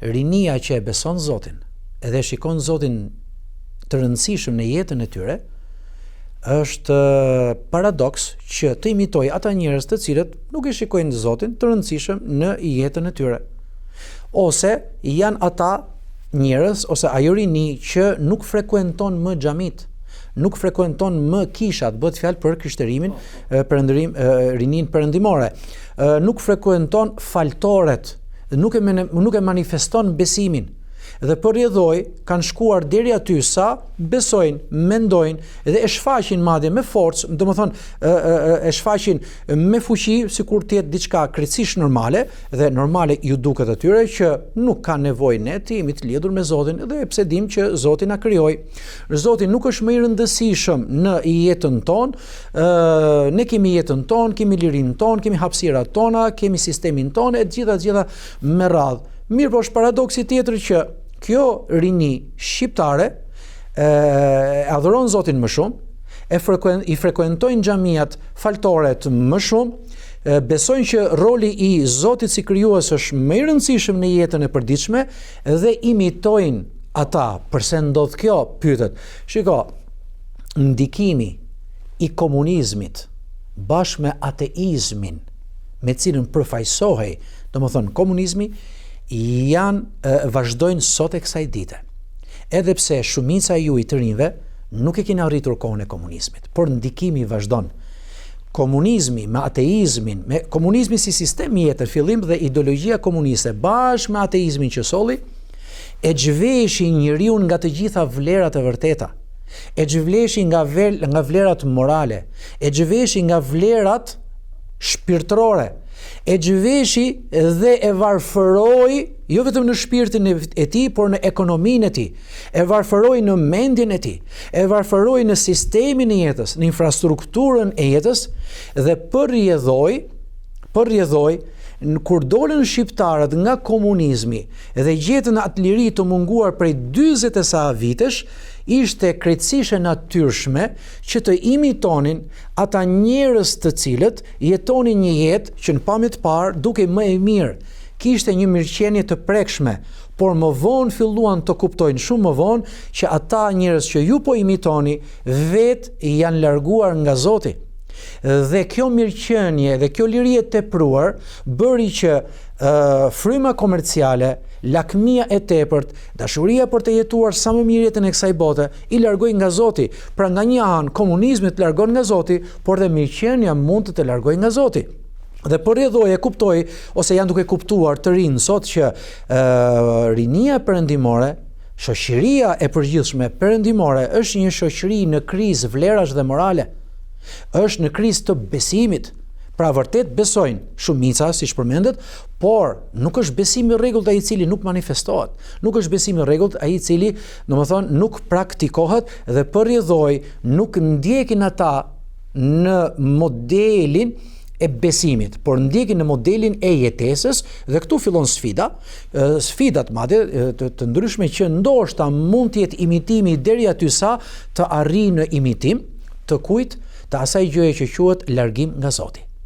rinia që e beson Zotin edhe shikon Zotin të rëndësishëm në jetën e tyre, është paradoks që të imitoj ata njerëz të cilët nuk e shikojnë Zotin të rëndësishëm në jetën e tyre. Ose janë ata njerëz ose ajo rini që nuk frekuenton më xhamit, nuk frekuenton më kishat, bëhet fjalë për krishterimin, rinin perëndimore. Nuk frekuenton faltoret, nuk e manifeston besimin. Dhe përrjedhoj kanë shkuar deri aty sa besojnë, mendojnë dhe e shfaqin madje me forcë, domethënë e shfaqin me fuqi sikur të jetë diçka krejtësisht normale, dhe normale ju duket atyre që nuk kanë nevojë ne të jemi të lidhur me Zotin, dhe pse dim që Zoti na krijoi. Zoti nuk është më i rëndësishëm në jetën tonë, ne kemi jetën tonë, kemi lirinë tonë, kemi hapësirat tona, kemi sistemin tonë e gjitha me radhë. Mirë, po është paradoksi tjetër që kjo rini shqiptare adhuron Zotin më shumë, i frekuentojnë xhamiat faltoret më shumë, besojnë që roli i Zotit si krijues është më i rëndësishëm në jetën e përditshme dhe imitojnë ata. Përse ndodh kjo? Pyetet. Shiko, ndikimi i komunizmit bashkë me ateizmin me cilën përfaqësohej, domethënë komunizmi, vazhdojnë sot e kësaj dite. Edhe pse shumica ju i të rinjve nuk e keni arritur kohën e komunizmit, por ndikimi vazhdon. Komunizmi me ateizmin, me komunizmi si sistem jetër, fillim dhe ideologjia komuniste bashkë me ateizmin që solli, e zhveshi njeriu nga të gjitha vlerat e vërteta. E zhveshi nga vlerat morale, e zhveshi nga vlerat shpirtërore, e zhveshi dhe e varfëroi jo vetëm në shpirtin e tij, por në ekonominë e tij, e varfëroi në mendjen e tij, e varfëroi në sistemin e jetës, në infrastrukturën e jetës dhe përrjedhoi kur dolën shqiptarët nga komunizmi dhe gjetën atë liri të munguar prej 40 e sa vitesh, ishte krejtësisht e natyrshme që të imitonin ata njerëz të cilët jetonin një jetë që në pamje të parë duke më e mirë, kishte një mirëqenie të prekshme, por më vonë filluan të kuptojnë shumë më vonë që ata njerëz që ju po imitoni vetë janë larguar nga Zoti. Dhe kjo mirëqenie dhe kjo liri e tepruar bëri që fryma komerciale, lakmia e tepërt, dashuria për të jetuar sa më mirë jetën e kësaj bote i largoi nga Zoti. Pra nga një anë komunizmi të largon nga Zoti, por dhe mirëqenia mund të largojë nga Zoti. Dhe përrjedhoi e kuptoi, ose janë duke kuptuar të rinë sot që rinia perëndimore, shoqëria e përgjithshme perëndimore është një shoqëri në krizë vlerash dhe morale. Është në krizë të besimit. Pra vërtet besojnë shumica, siç përmendet, por nuk është besimi i rregullt ai i cili nuk manifestohet. Nuk është besimi i rregullt ai i cili, domethënë, nuk praktikohet dhe përrjedhoi, nuk ndjekin ata në modelin e besimit, por ndjekin në modelin e jetesës, dhe këtu fillon sfida, sfidat madje të ndryshme që ndoshta mund të jetë imitimi deri aty sa të arrijë në imitim të kujt, të asaj gjëje që quhet largim nga Zoti.